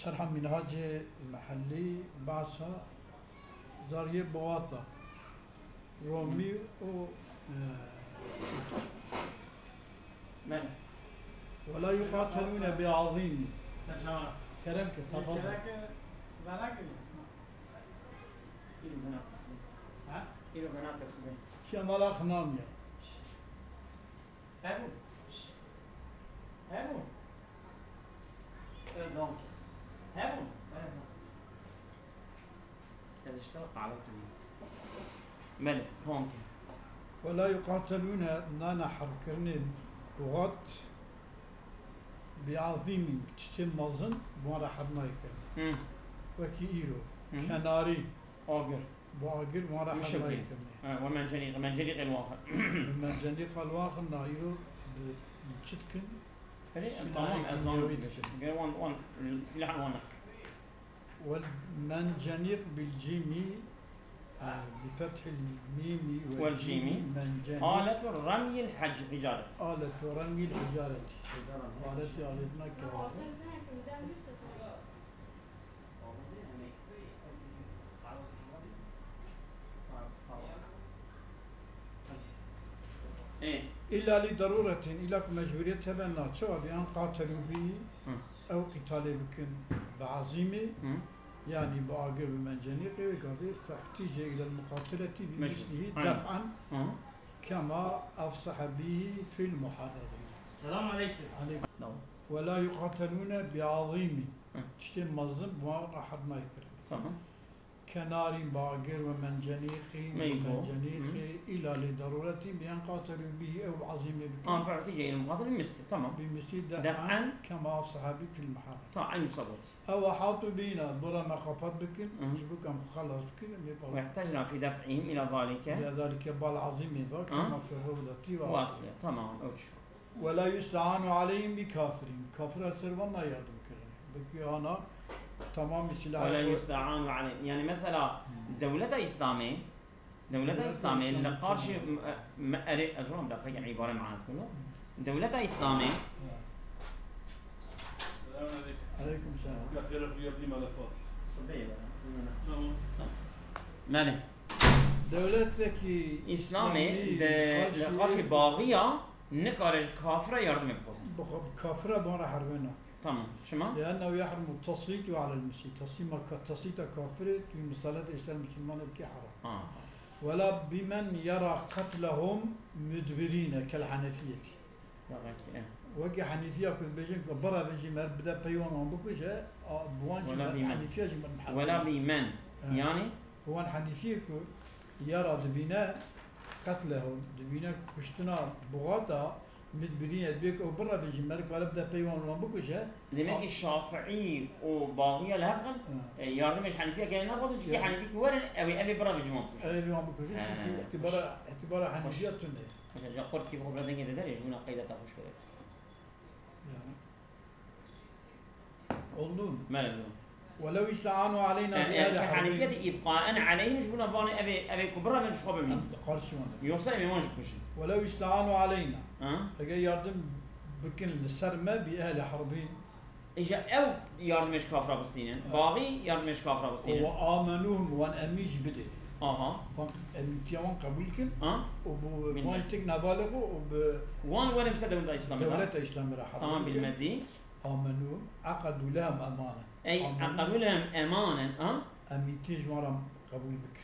شرح منهاج المحلي بعثها زارية بواطة رومي و ولا يقاتلون بعظيم كلامك تفضل شيء ملاخ نامية ملك هون ولا يقاتلون نانا حركرنين بغات بعظيم تشتم مظن بورا حد ما يكرن وكي إيرو كناري آجر بواجر بورا حد ما يكرن ومنجنيق الواقع منجنيق الواقع نايرو بتشتكن تمام أزمان وان سلاح وان والمنجنيق بالجيمي بفتح الميم والجيمي آلة رمي الحجارة آلة رمي الحجارة آلة مكة إلا لضرورة إلا مجبورية تبنى سواء بأن قاتلوا به أو قتال بكم بعظيمه يعني بأجر بمنجنيق وكذا فاحتاج إلى المقاتلة بمثله دفعا كما أفصح به في المحرر. السلام عليكم. ولا يقاتلون بعظيم تشتم مظلم وراح ما يكرم. تمام. كنار باقر ومنجنيق إلى لضرورة بأن قاتلوا به أو عظيم بكم. فاحتاج إلى المقاتلة بمثله تمام. بمثله دفعا كما أفصح به في المحرر. طبعا صبوت. أو حاطوا بينا برا مقافات بكم يجبكم خلاص كذا. ويحتاجنا في دفعهم إلى ذلك. إلى ذلك بالعظيم ذاك كما في الروضة واصلة تمام ولا يستعان عليهم بكافر كافر سروا ما يردم كلام بكي أنا تمام سلاح ولا يستعان عليهم يعني مثلا دولة إسلامية لقارش أزرون دقيقة عبارة معنا كله دولة إسلامية عليكم السلام. كثير في يدي ملفات. صبية. ماله. دولتك إسلامي لقارش باغية نكارج كافرة يردم بخصم. كافرة بنا حربنا. تمام. شما؟ لأنه يحرم التصويت على المسيح. تصويت كافرة في مسألة الإسلام المسلمان بكي حرام. ولا بمن يرى قتلهم مدبرين كالحنفية. وكي حنيفية كل بيجين كبرة بيجي ما بدأ بيوم عم بكوجة بوان حنيفية جمال محل ولا بمن يعني بوان حنيفية يرى دبينا قتلهم دبينا كشتنا بغاتا مدبرين بيك أو برا بيجي مالك ولا بدأ بيوم عم بكوجة لمن الشافعي وباغية لهقل يارد مش حنيفية كان ناخذ شيء حنيفية ورن أبي برا بيجي ما بكوجة أبي ما بكوجة اعتبار حنيفية تنده مثلا جاكور كيف هو بدنا كده ده يجونا قيدة تاخذ شوية أولون ما لازم ولو استعانوا علينا كحنيفية إبقاء عليه مش بنا باني أبي كبرى من شخوب مين يوصل مين وانش بوشين ولو استعانوا علينا فجاي يردم بكن السرمة بأهل حربين إجا أو يردمش كافرة بالسنين باغي يردمش كافرة بالسنين وآمنوهم وان أميج بدي امتيان قبول كن وان تكنا بالغوا وان مسد دولة الإسلام دولة الإسلام راح تمام بالمدي آمنوا عقدوا لهم أمانة أي عقدوا لهم أمانة أميتيج مرة قبول بك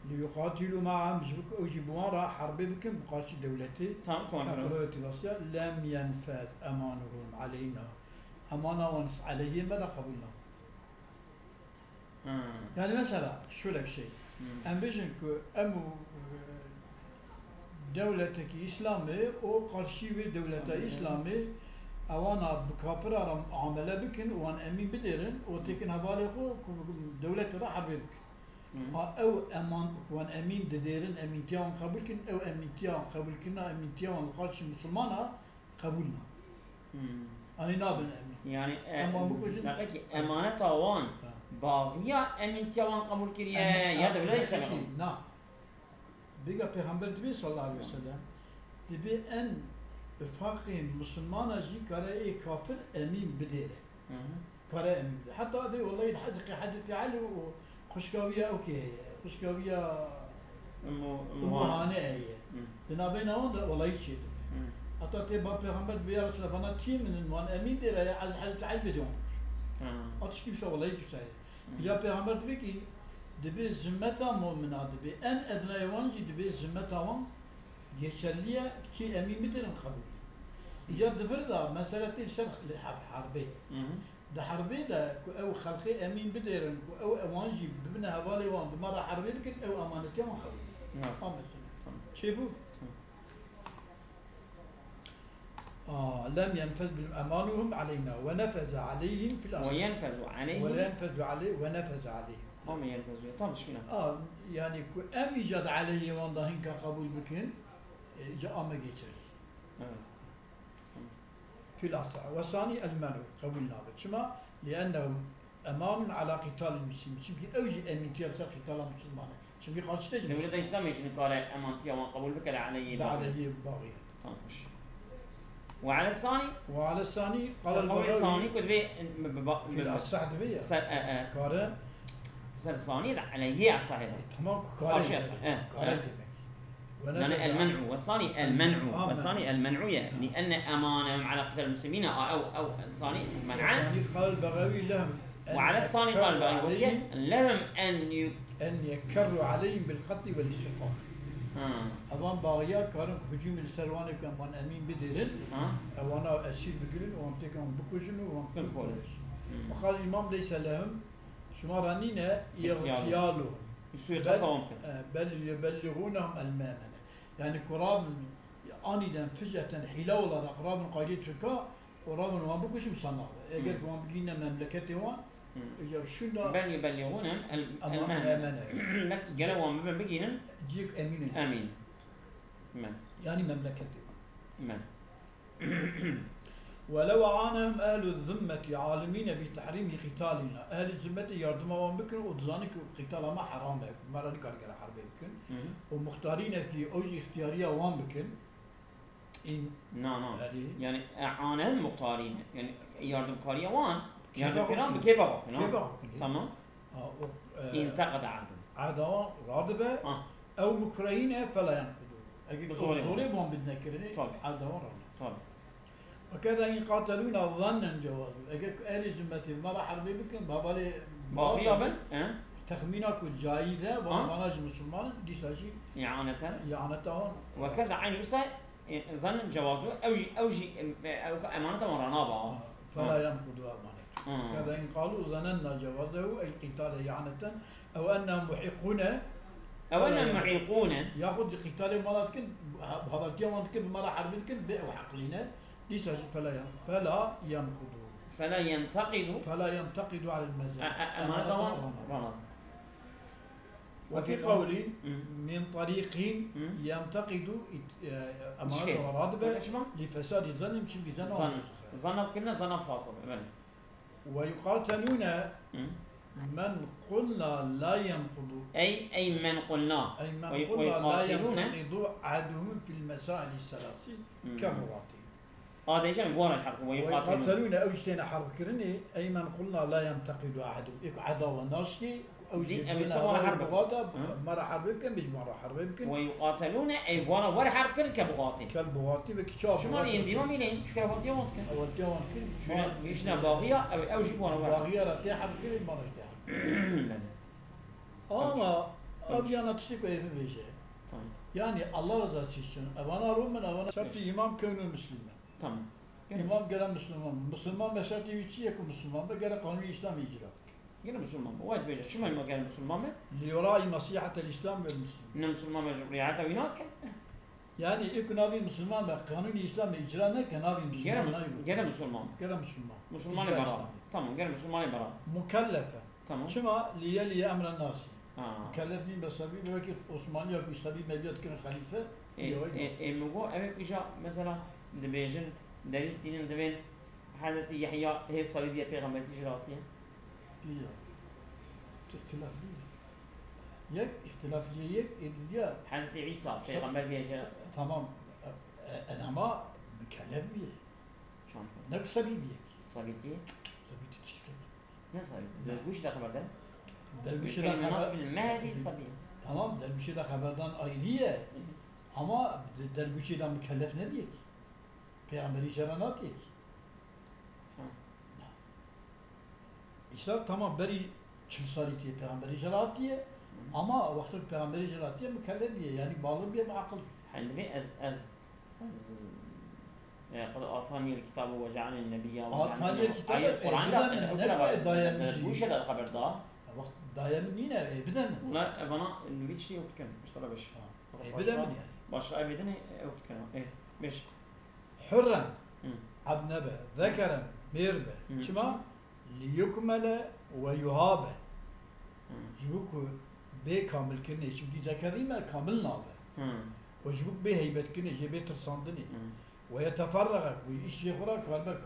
ليقاتلوا معهم يجيبوا راح حرب بكم بقاش دولتي كفرت روسيا لم ينفذ أمانهم علينا أمانة ونس عليهم ماذا قبولنا يعني مثلا شو لك شيء أم بيجن كو أمو دولتك إسلامي أو قرشيوي دولة إسلامي أوانا بكافر عمله بكن وان أمي بديرن وتكن هبالغو دولة راح بك أو أمان وان أمين ديرن أمين تيان قبول كن أو أمين تيان قبول كنا أمين تيان قرشي مسلمانا قبولنا أنا نابن أمين يعني أمانة وان باغية أمين تيان قبول كريا يا دولة إسلامية نعم بيجا پیغمبر تبي صلى الله عليه وسلم تبي أن بفاقين مسلمان جي كاره كافر أمين بديره كره أمين حتى هذا والله الحدث حدث علي وخشكاوية أوكي خشكاوية مهانئة هي بنابين هون والله يشيد حتى تبى پیغمبر بیا رسول فنا تیم من المان امین دیره از حضرت علی بدون آتش کی بشه والله کی بشه یا پیغمبر دیگه کی دبی زمتا مؤمنا دبی ان ادنای وانجی دبی زمتا وان geçerliye ki emin midirin kabul. Ya difirda mesela değil sen harbi. Da harbi da ev halkı emin bidirin ev evanji bibne havali wan bimara harbi bikin ev amaneti wan kabul. Tamam. Şey bu. لم ينفذ أمانهم علينا ونفذ عليهم في الأرض وينفذ عليهم ونفذ عليهم هم ينفذون طب شنو؟ يعني أم يجد عليه والله إنك قبول بكن جاء ما جيتر في الأصل والثاني المنع قبول نابت شما لأنهم أمان على قتال المسلمين شمكي أوجي أمين تيرسل قتال المسلمين شمكي قال شتجي نقول ده إسلام يشنو قال أمان تيا قبول بك عليه باغي وعلى الثاني قال القول الثاني كل بي في الصحة بيا كارن سر الثاني عليه الصحيح تمام كارن المنع والثاني المنع يعني لأن أمانهم على قتال المسلمين أو الثاني منعا يعني قال البغوي لهم وعلى الثاني قال البغوي لهم أن يكروا عليهم بالقتل والاستقامة أظن باغيا كانوا هجوم السروان كان من أمين بديرن وانا أسير بقولن وانتكم بكوجن وانتكم وقال الإمام ليس لهم شمارانينا يغتيالهم بل يبلغونهم المامنة يعني قراب آنيدا فجأة حلاوة قراب قايدة تركا قراب وان بكوش مصنع اجت وان بقينا مملكتي وان بل يبلغونهم المامنة قالوا وان بقينا جيك أمين من يعني مملكتي من ولو عانهم أهل الذمة عالمين بتحريم قتالنا أهل الذمة يردموا بكن وتزانك قتال ما حرام بكن مرة نقال كلا حرب بكن ومختارين في أوجه اختيارية وان بكن إن نعم يعني عانهم مختارين يعني يردم كاريا وان يردم كلام بكيف تمام انتقد عدوان رادبة أو مكرهين فلا ينقضون أجل أصولي وان بدنا كرني عدوان رادبة وكذا إن قاتلونا ظنا جواز أجل أهل الذمة مرة حربي بكن بابالي باقيا تخمينك الجايدة ومناج مسلمان دي ساشي إعانة وكذا عين بس ظن جوازه أوجي أمانة مرانابا فلا ينقض أمانته كذا إن قالوا ظننا جوازه أي قتال إعانة أو أنهم محقون ياخذ قتال مرات كن هذا اليوم كن مرة حربي كن بيع حقلنا ليس فلا ينتقد على المزاج أمانة وفي قول من طريق ينتقد أمانة ورادبة لفساد الظن يمشي بظن كنا ظن فاصل ويقاتلون من قلنا لا ينقض أي من قلنا لا ينقض عهدهم في المسائل الثلاث كالرواطي هذا يجي بورش حرب ويقاتلون أو يشتين حرب كرني أي من قلنا لا ينتقد عهدهم عداوة ناشي أو يسمون حرب مرة حرب يمكن مش مرة حرب يمكن ويقاتلون أي ورا حرب كالبغاطي بكشاف شو معنى ينديما ميلين شو كانوا وديوان كن وديوان كن شو باغية أو جيبونا باغية رتي حرب كل مرة أما أبيانا تشتكي في بيجي يعني الله رضا تشتكي أبانا رومن أبانا شرطي إمام كون المسلمين تمام إمام قال مسلمان مساتي ويتشي يكون مسلمان بقى قانون الإسلام يجرى قال مسلمان وايد بيجي شو ما قال مسلمان ليراعي مصلحة الإسلام والمسلمين إن مسلمان رعايته ويناك يعني يكون هذا مسلمان قانون الإسلام يجرى كان هذا مسلمان مسلمان برا تمام قال مسلمان برا مكلفة تمام شما ليلي أمر الناس مكلفني بسبب وقت عثمانية بسبب مبيت كان خليفة مو أبي إجا مثلا دبيجن دليل دين دبين حضرت يحيى هي الصليبية پیغمبر تجراتية اختلاف ليه يك اختلاف ليه يك إدليا حضرت عيسى پیغمبر بيجا تمام أنا ما مكلف بيه شلون نفس سبيل بيه صبيتي صبي تشكيل نه صبي دربوش ده خبر ده دربوش ده ده خبر المهدي صبي tamam dervişi de haberden ayrıya ama dervişi de mükellef ne diyek? Peygamberi şeranat diyek. İşte tamam beri çılsari diye peygamberi şeranat diye ama vakti peygamberi şeranat diye mükellef diye yani bağlı bir akıl. عندما قد أعطاني الكتاب وجعلني نبيا أعطاني الكتاب أي القرآن ده دربوش ده الخبر ده وقت dayanım yine بدن لا bana bir şey yoktu kan işte beş بدن yani başka evden yoktu kan beş حرا عبنبه ذكرا ميربه شما ليكمل ويهاب جبوك بي كامل كني شبدي ذكري ما كامل نابه وجبوك بي هيبت كني جبي ترصاندني ويتفرغ ويش يخرج قلبك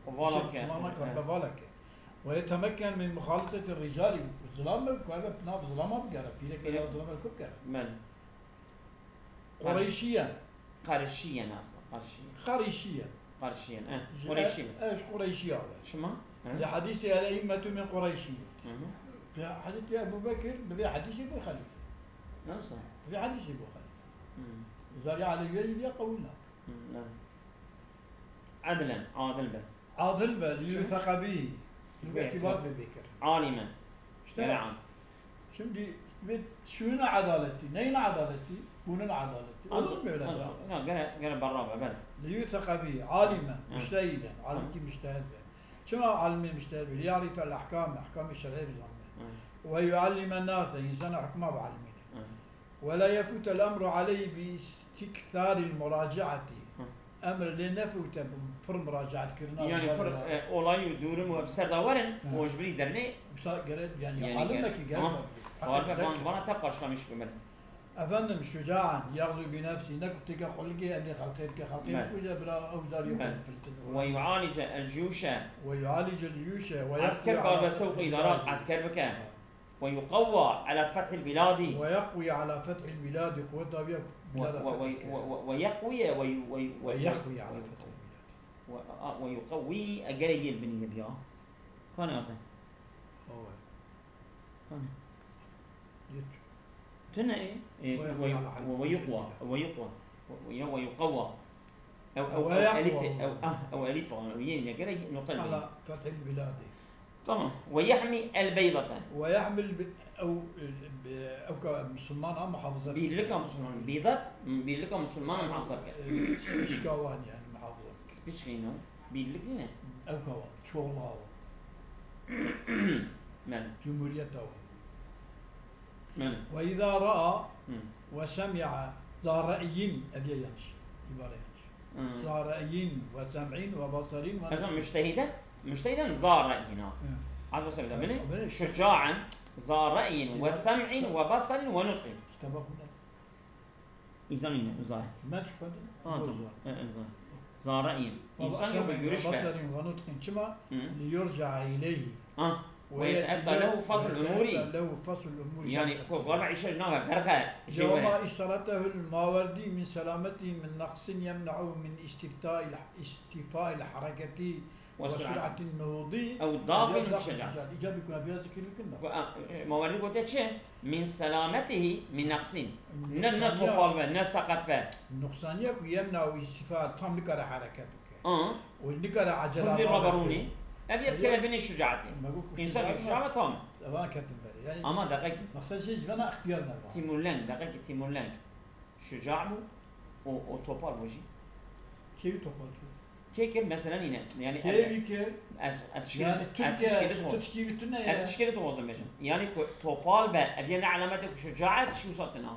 قلبك ويتمكن من مخالطة الرجال الظلام قلبك ناب ظلامات قرا بيرك إلى ظلام الكبكر من قريشيا قرشيا أصلا قريشيا قرشيا قريشيا ايش قريشيا شما لحديث الأئمة من قريشية في حديث أبو بكر بذي حديث أبو خليفة نعم في حديث أبو خليفة زاري على يلي قولنا عدلا عادل به عادل به ليوثق به باعتبار ببكر عالما شرعا şimdi şunun adaleti, neyin adaleti? Bunun adaleti. Olur mu öyle ya? Gene barraba ben. ليوثق به عالما مجتهدا عالم كي مجتهد شنو عالم مجتهد به؟ ليعرف الاحكام احكام الشرعيه بالعلم ويعلم الناس انسان حكمه بعلمه ولا يفوت الامر عليه باستكثار المراجعه امر لنفوت بفر مراجعه كرنا يعني فر olayı durumu بسرداورن وجبري درني يعني علمك bana tek karşılamış bu ben. Efendim şucaen yağzu bi nefsi ne kutike hulki emri halkiyet kuca bira avzar yok. ويعالج الجيوش ويعالج الجيوش عسكر قال بسوق إدارات عسكر بك ويقوى على فتح البلاد ويقوي على فتح البلاد قوتها بها ويقوي ويقوي على فتح البلاد ويقوي أجري البنية بها كان يعطي كان تنا إيه ويقوى ويقوى أو ألف يعني جري نقطة على فتح البلاد طبعا ويحمي البيضة ويحمل أو كمسلمان محافظة بيلك مسلمان بيضة بيلك مسلمان محافظة سبيشكاوان يعني محافظة سبيشكينو بيلك هنا أو كوان شغلها من جمهورية من وإذا رأى وسمع ذا رأي أبي ينش عبارة ذا رأي وسمع وبصر مجتهدا ذا رأي هنا هذا بس منه شجاعا ذا رأي وسمع وبصر ونطق كتابنا إذا ذا ما تفضل ذا رأي إنسان بيجرش بصر ونطق كما ليرجع إليه ويتأتى له فصل الأمور يعني قال ما يشجع نعم درخة وما اشترطه الماوردي من سلامته من نقص يمنعه من استيفاء الحركة وسرعة النهوض أو الضعف من الشجاعة. إيجابي كنا بيها ذكر لكنا. ماوردي قلت شيء من سلامته من نقص. نطبال به نسقط به. النقصانية يمنع استيفاء تام لكرة حركتك. ولكرة عجلة. خذ الربروني. أبي أتكلم بين الشجاعتين. إنسان الشجاعة تام. أنا كاتب بالي. يعني أما دقيق. مقصد شيء جبنا اختيارنا. تيمورلان دقيق تيمورلان. شجاع وتوبال وجي. كيف توبال؟ كيف مثلا هنا يعني كيف يعني التشكيلة توازن بيشن يعني توبال به أبينا علامات شجاعة شو صارتنا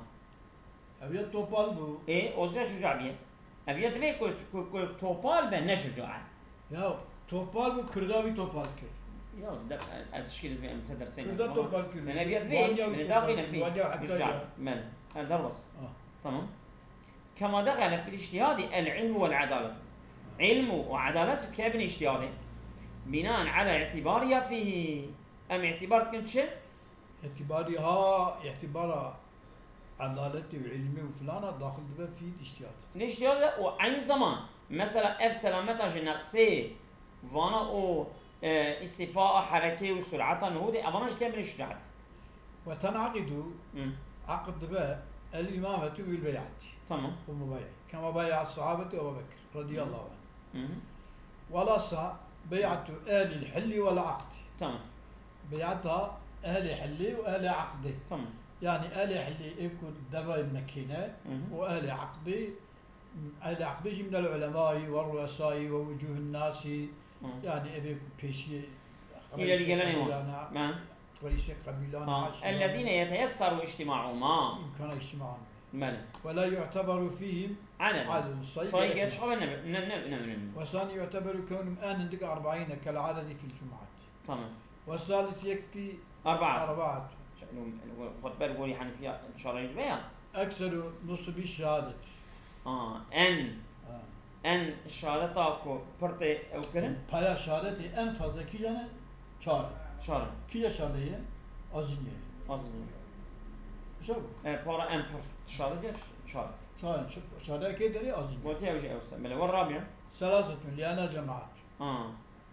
أبي توبال بو إيه أوزع شجاع بيه أبي تبي توبال به نشجاعة يا توبال بو كرداوي توبال كر يا ده التشكيلة في أمثلة درسين كردا توبال كر من أبي تبي من داخل فيه شجاع من هذا درس تمام كما دخل في الاجتهاد العلم والعدالة علم وعدالة كابن اجتهاده بناء على اعتبارها فيه أم اعتبارت كنت شيء؟ اعتبارها عدالتي وعلمي وفلانة داخل دبا في الاجتهاد. الاجتهاد وعين زمان مثلا أب سلامتها جنقصي فانا أو استيفاء حركة وسرعة نهوض أبانش كامل الشجاعة. وتنعقد عقد باء الإمامة بالبيعة. تمام. والمبايع كما بايع الصحابة أبو بكر رضي الله عنه. ولا صح بيعة آل الحل والعقد. تمام. بيعتها آل حل وآل عقد. تمام. يعني آل حل يكون دبا مكينة وآل عقد آل عقد من العلماء والرؤساء ووجوه الناس يعني أبي بيشي إلى الجلاني نعم. رئيس قبيلان الذين يتيسر اجتماعهما يمكن اجتماعهم ماله ولا يعتبر فيهم عدد صيغة شغل نعم والثاني يعتبر كونهم آن عندك 40 كالعدد في الجمعات. تمام. والثالث يكفي 4 خد بالك قولي حنفية شرعية بيان أكثر نصب الشهادة أن الشهادة تاكو برتي أو كلام بايا شهادتي أن فضل كيانا شهر كيا شهادة أزنية شو؟ بارا أن بر شهادة شهادة كيدري أزنية وتي أوجي أوسع ملا والرابع 3 لأن جماعات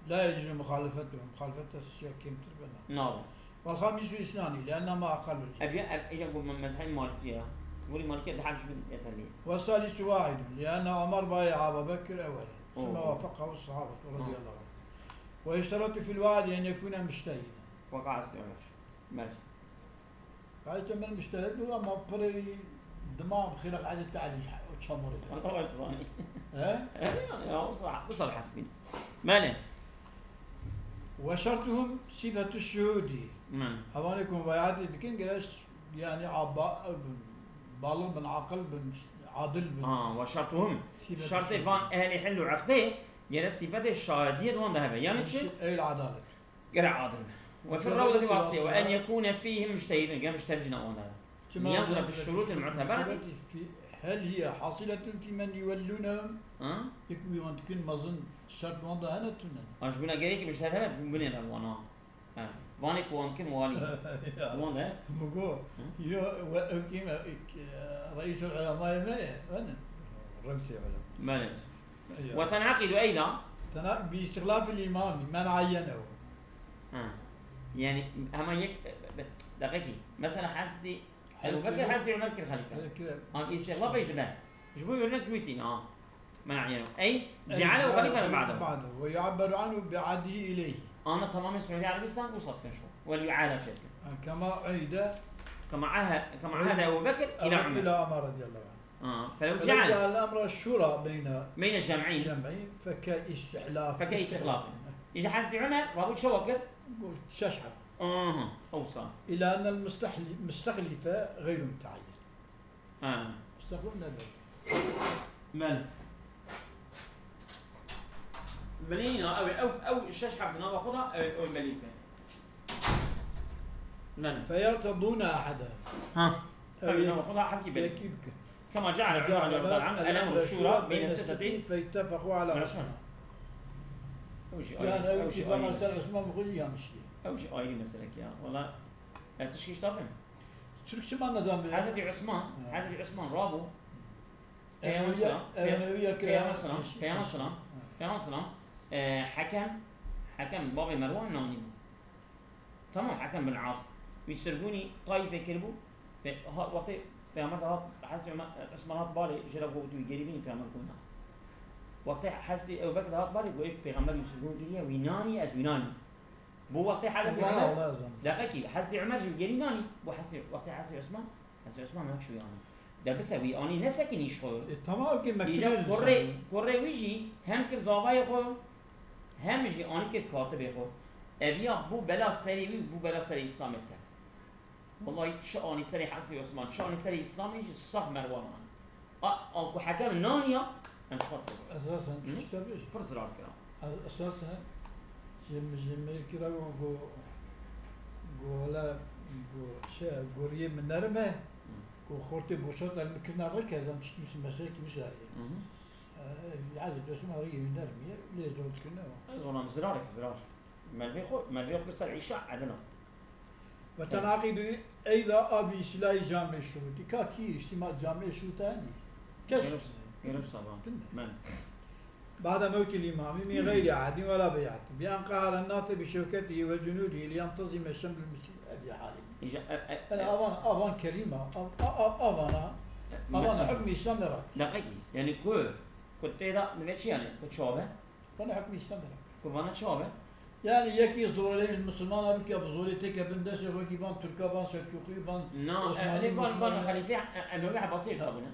لا يجوز مخالفتهم مخالفة الشيخ كم تربنا نعم. والخامس إسناني لأنه ما أقل أبي أقول من مذهب مالكية قولي مالكية دحاج يتلي. والثالث واحد لأن عمر بايع أبا بكر أولا ثم وافقه الصحابة رضي الله عنهم. ويشترط في الوعد أن يكون مجتهدا. وقع استعمار ماشي. قاعد من مجتهد هو ما بري دماغ خلق عدد تعالي وتشمر. الله يتصاني. ها؟ يعني صح وصل حسبين. ماله. وشرطهم صفة الشهود. أوانكم بيعات دكين جلس يعني بالغ بن عاقل بن عادل بن. وشرطهم شرط بان أهل يحلوا عقده جلس صفة الشهادية دون ذهبه يعني شيء. أي العدالة. غير عادل. وفي الروضة الواسطة وأن يكون فيه مجتهد جا مجتهدنا أونا. ينظر في الشروط المعتبرة. هل هي حاصلة في من يولونهم؟ يكون يمكن ما ظن شرط وضع هنا تنا. أش بنا جريك مش هذا بنينا الوانا. وانك وانكم والي. وانا. مقول وكيم رئيس العلماء ما أنا رمسي علم. ما وتنعقد أيضا. باستخلاف الإمام من عينه. يعني هم يك دقيقي مثلا حسدي أبو بكر حسدي عمر كالخليفة. استخلاف إيش ده؟ شو يقول لك شويتين من عينه أي جعله خليفة بعده ويعبر عنه بعهده إليه. أنا تمام السعودية العربية وصلت شو وليعاد شركة. كما عهد أبو بكر إلى عمر رضي الله عنه. فلو جعل الأمر الشورى بين الجمعين فكاستحلاف. إذا حسدي عمر رابط شو وقت؟ ششحب. أوصى. إلى أن المستخلف غير متعين. استخلفنا من؟ ملينا أو الششحب بنا وخذها أو المليكة. من؟ فيرتضون أحدا. أو وخذها حكي بليك. كما جعل عمر رضي الله عنه الأمر الشورى بين الستة فاتفقوا على عثمان. يعني أول شيء فما استر عثمان بقول يا مشي. أول شيء آيلي مسألة يا والله تشكيش طبعا. شو ما نظام؟ هذا عثمان رابو. كيان سلام حكم بابي مروان ناني. تمام حكم بن عاص ويسربوني طائفة كربو في وقت في عمر حسب عثمان هات بالي جربوا ويجربيني في عمر كنا. وقت حسب أبو بكر هات بالي ويك في عمر يسربون كليه ويناني از ويناني. بو وقت حسب عمر لا أكيد حسب عمر جري ناني وحسب وقت حسب عثمان ما شو يعني. ده بسوي أني نسكن يشخو. تمام كم كده كوري ويجي هم كزاوية خو هم يجي أني كاتب خو. أبيا بو بلا سري بو بلا سري إسلامي تك. والله شو أني سري حسي عثمان شو أني سري إسلامي صح مروان. أكو حكم نانيا أنت خاطر. أساسا تشتبه. فرزرار كلام. أساسا جم كده ولا شيء قريب من نرمه. وخورتي بوشوط المكنا ركز أم تشتمش مساك مش هاي. عادي بس ما ريه من نرمية ليه زود كنا. زونا زرارك زرار. ما في بس العشاء عدنا. وتناقض أيضا أبي سلاي جامع شروطي كاكي اجتماع جامع شروط ثاني. يرب صباح. من. بعد موت الإمام من غير عهد ولا بيعة بأن قهر الناس بشوكته وجنوده لينتظم الشمل المسلم أبي حالي. أنا أبان كلمة أبان حكم إسلام نرى. دقيقة يعني كنت إذا نبيتش يعني كنت شابه. أنا حكم إسلام نرى. كنا شابه. يعني يكي زورين المسلمان أبكي أبزوري تك بندش وكي بان تركا بان سلجوقي بان. نعم. بان خليفة أنواع بسيط صابونه.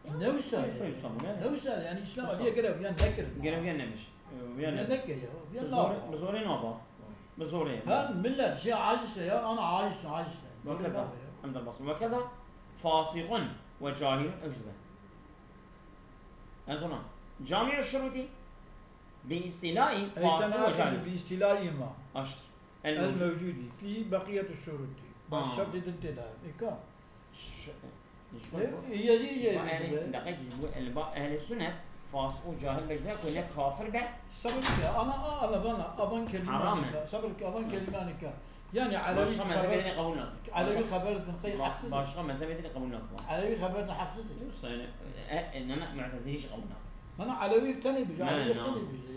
نوسال يعني إسلام أبيه قرب يعني ذكر. قرب يعني مش. يعني ذكر يا. بزوري نابا. بزوري. ها ملة شيء عاجز يا أنا عاجز. وكذا عند البصر وكذا فاسق وجاهل أجزاء. أظن جامع الشروط باستيلاء فاسق وجاهل. باستيلاء ما. أشر. الموجود في بقية الشروط. بالشرط الانتداب. إكا. يزيد دقيقة أهل السنة فاسق وجاهل بجدا كنا كافر به. صبرك أنا أبان كلمة. حرام. صبرك أبان كلمانك. يعني علوي خبر تنقي حقسس. باشا مذهب يدري قبولنا كمان. علوي خبر تنحقسس. إن أنا معتزليش قبولنا. أنا علوي بتنبي.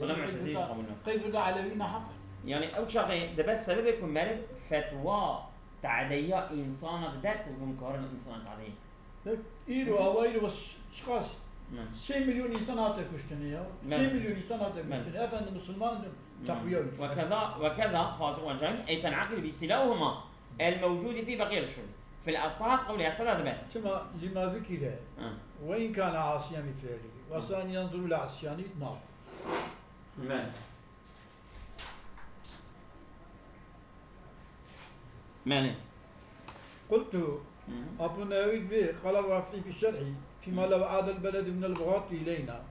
ولا معتزليش قبولنا. كيف ده علوي نحق؟ يعني أول شيء ده بس سبب يكون مالك فتوى تعدية إنسان ذاك ومقارنة إنسان تعدية. إيرو أوايرو بس شخص. 6 مليون إنسان هاتك كشتني 6 مليون إنسان هاتك كشتني أفهم المسلمان تقويه. وكذا فاسق وجاهل أي تنعقد بسلاهما الموجود في بقية الشروط. في الأصحاب قول يحصل هذا بقى. شما لما ذكر وإن كان عاصيا بفعله وأصلا ينظر إلى عصيانه نار. ماني. قلت أبو ناويد به قال الرافعي في الشرح فيما لو عاد البلد من البغاة إلينا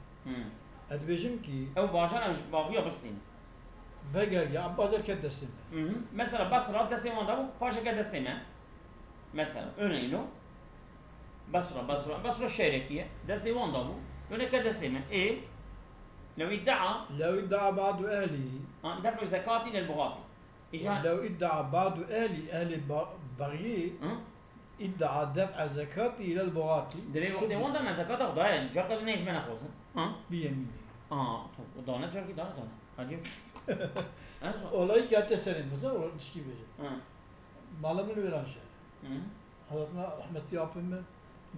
أدبجمكي أو باجانا مش باغية بسطين بقى يا عبادر كدستين مثلا بصرة دستين وندرو باشا كدستين مثلا أنينو بصرة الشركية دستين وندرو أنا كدستين إيه لو ادعى بعض أهله دفع زكاة للبغاة لو ادعى بعض أهل بغي ادعى دفع زكاة إلى البغاة دبي وقت وندر من زكاة خدايا جرك نيش من أخوزه بيمين ودانا جرك دانا هديو والله كاتسرين مثلا ولا تشكي بيجي مالا من الورانشة حضرتنا رحمة يعطينا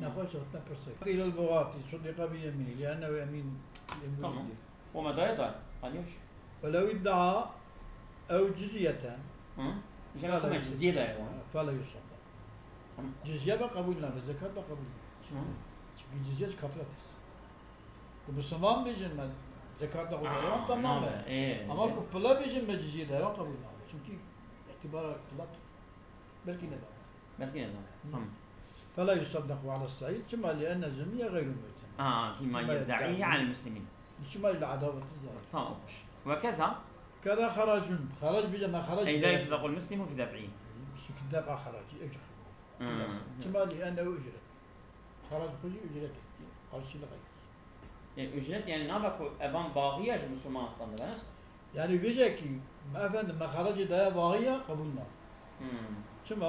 نخش حضرتنا برسك إلى البغاة صدق بيمين لأنه يمين تمام وما دايتا هديوش ولو ادعى أو جزية فلا جزية فلا يصدق جزية بقبولنا بزكاة بقبولنا شلون؟ جزية كفرتس وبالصمام بيجن زكاة دخول تماما أما كفلا بيجن جزية ده قبولنا شنكي اعتبار اختلاط بلكي نبأ فلا يصدق على الصعيد ثم لأن الجميع غير مؤتمن فيما يدعيه على المسلمين ثم لعداوة الظاهر تمام وكذا كذا خرج بجمع خرج أي لا يصدق المسلم في دفعه في الدفع خرج أجر ثم لأنه أجرت خرج خذي أجرته قرش لغاية أجرت يعني نابك أبان باغية مسلمان أصلا بس يعني بيجاكي ما فهم ما خرج ده باغية قبولنا ثم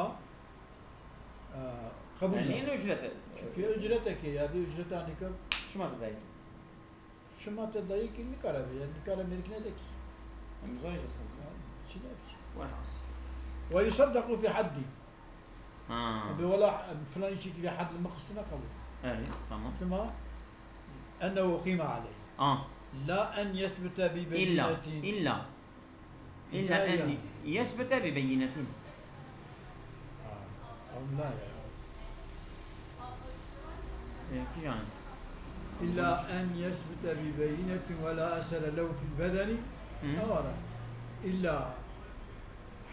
قبولنا يعني أجرته في أجرتك هذه أجرتانك شو ما تضايق شو ما تضايق اللي كلامي يعني كلام ملكنا لك مزوج أصلا ونحس ويصدق في حدي ولا فلان شيء في حد المقصنا قبل تمام ثم أنه أقيم عليه لا أن يثبت ببينة إلا أن يثبت ببينة أو لا كيف يعني إلا أن يثبت ببينة ولا أثر له في البدن إلا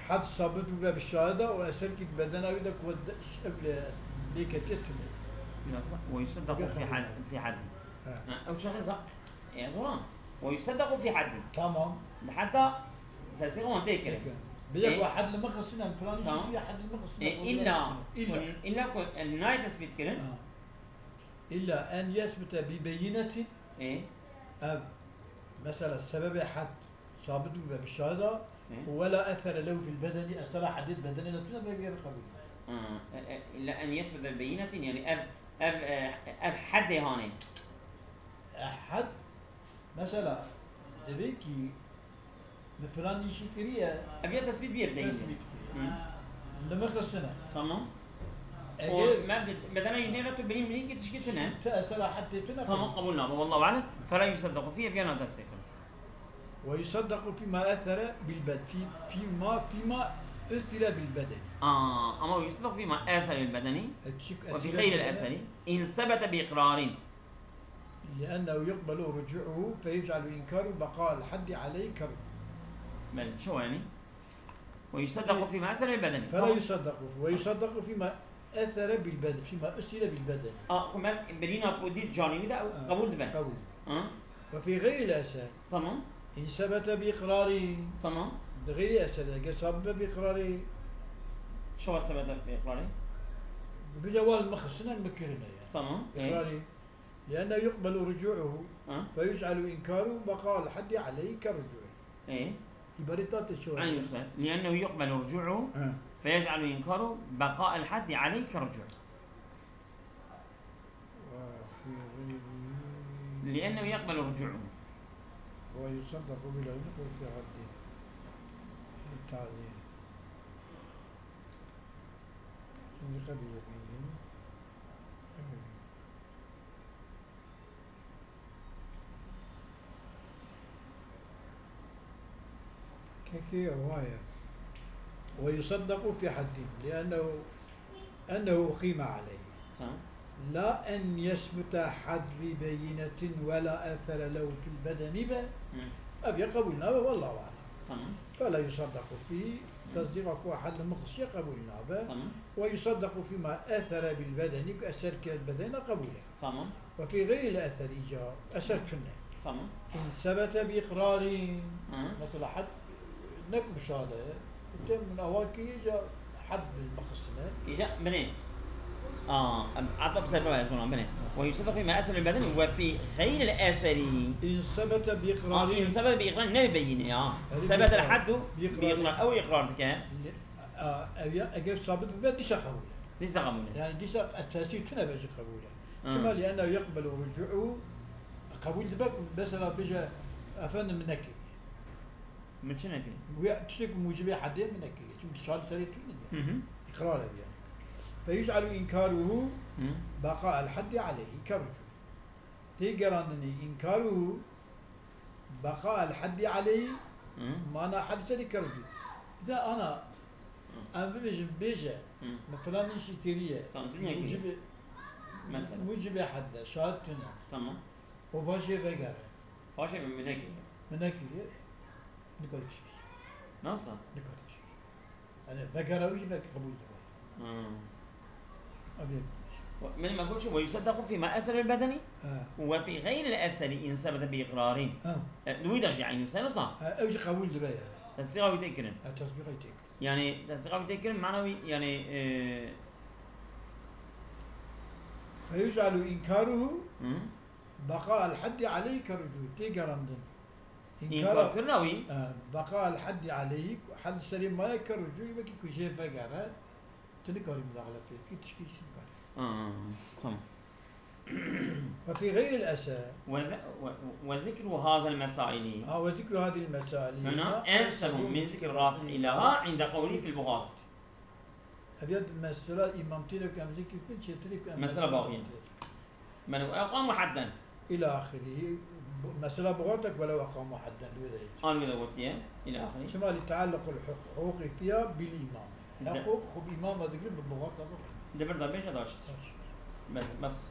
حد صابته بالشهادة وأسرك بدنا بدك ودش قبل ليك تكمل. ويصدق في حد. أو شخص يا زلمة ويصدق في حد. تمام. حتى تسيره أنت كده. بيجوا حد لما خصنا فلان يجي حد لما خصنا. إلا النهاية تثبت كده. إلا أن يثبت ببينة. مثلا سبب حد صابته بالشهادة ولا أثر له في البدن أثر حديد بدني نتنا بيجي قبول إلا أن يثبت ببينة يعني أب حد هاني أحد مثلا دبيكي مثلا شيء كريه ابي تثبيت بيبدا لما خصنا تمام ما بدنا ينينا تبين منين تشكيتنا تأثر حتى تنا تمام قبولنا والله اعلم فلا يصدق فيه بيانا تسكن ويصدق فيما اثر بالبدن فيما اثر بالبدن اما يصدق فيما اثر بالبدن وفي غير الاثر ان ثبت باقرار لانه يقبل رجوعه فيجعل انكار بقاء الحد عليه كرب بل شو يعني؟ ويصدق فيما اثر بالبدن فلا يصدق ويصدق فيما اثر بالبدن فيما اثر بالبدن كمان بدينا بوديت جانبي ده قبول دبا قبول وفي غير الاثر تمام ان ثبت باقراره تمام بغير اثر اذا ثبت باقراره شو ثبت باقراره؟ بجوال المخصنة المكرنة يعني تمام إقراره لأنه يقبل رجوعه فيجعل إنكاره بقاء الحد عليه كرجوعه ايه بريطات الشوارع ايوه لأنه يقبل رجوعه فيجعل إنكاره بقاء الحد عليه كرجوعه لأنه يقبل رجوعه ويصدق بالعلم في حد التعليم كيكي رواية ويصدق في حد لأنه أقيم عليه لا أن يثبت حد ببينة ولا أثر له في البدن أبي قبولنا والله أعلم فلا يصدق فيه تصديق واحد المخصية قبولنا ويصدق فيما أثر بالبدن كأثر كالبدن قبوله وفي غير الأثر إيجاب أثر كنا إن ثبت بإقرار مثلا حد نكب شهادة من أواكي إيجا حد بالمخصنة إيجا بني عطب سبب يكون بني ويصدق فيما أثر بالبدن وفي غير الأثر إن ثبت بإقرار إن ثبت بإقرار نبي بينه ثبت الحد بإقرار أو إقرار كان أجل ثابت بما ديسا قبوله ديسا قبوله يعني ديسا أساسي تنا بيجي قبوله ثم لأنه يقبل رجوعه قبول دبك بس لا بيجي أفند منك من شنو كذي؟ ويا تشتكي موجبة حدين منك شو سؤال سريع إقراره يعني فيجعل إنكاره بقاء الحد عليه كرجو تيجرانني إنكاره بقاء الحد عليه ما أنا حد سري كرجو إذا أنا بيجي مثلا شيء كريه موجبة حد شهادتنا تمام وباشي غيره باشي منك نقولش نصا نقولش أنا بقرا وش بك قبول أبيك من ما قلت ويصدق فيما أثر البدني وفي غير الأثر إن ثبت بإقرار نريد أرجع إنه صح أوش قبول دبي تصديقه بيتكرن تصديقه يتكرن يعني تصديقه بيتكرن معنوي يعني فيجعل إنكاره بقاء الحد عليه كرجوع تيجراندن إنكار كرناوي بقاء الحد عليه حد سليم ما يكرجوع يبكي كل شيء فقرة تنكاري مداخلة فيه كي تشكي تمام وفي غير الأسى وذكر هذا المسائل وذكر هذه المسائل هنا أنسب من ذكر الرافع لها عند قوله في البخاري أبيض مسألة إمامتي لو كان ذكر كل شيء تريك مسألة باقية من أقام حدا إلى آخره مسألة بغاتك ولو أقام حدا أنا قلت إلى آخره شمال يتعلق الحقوق فيها بالإمام حقوق إمام ذكر بالبغات دبر دبيش هذا بس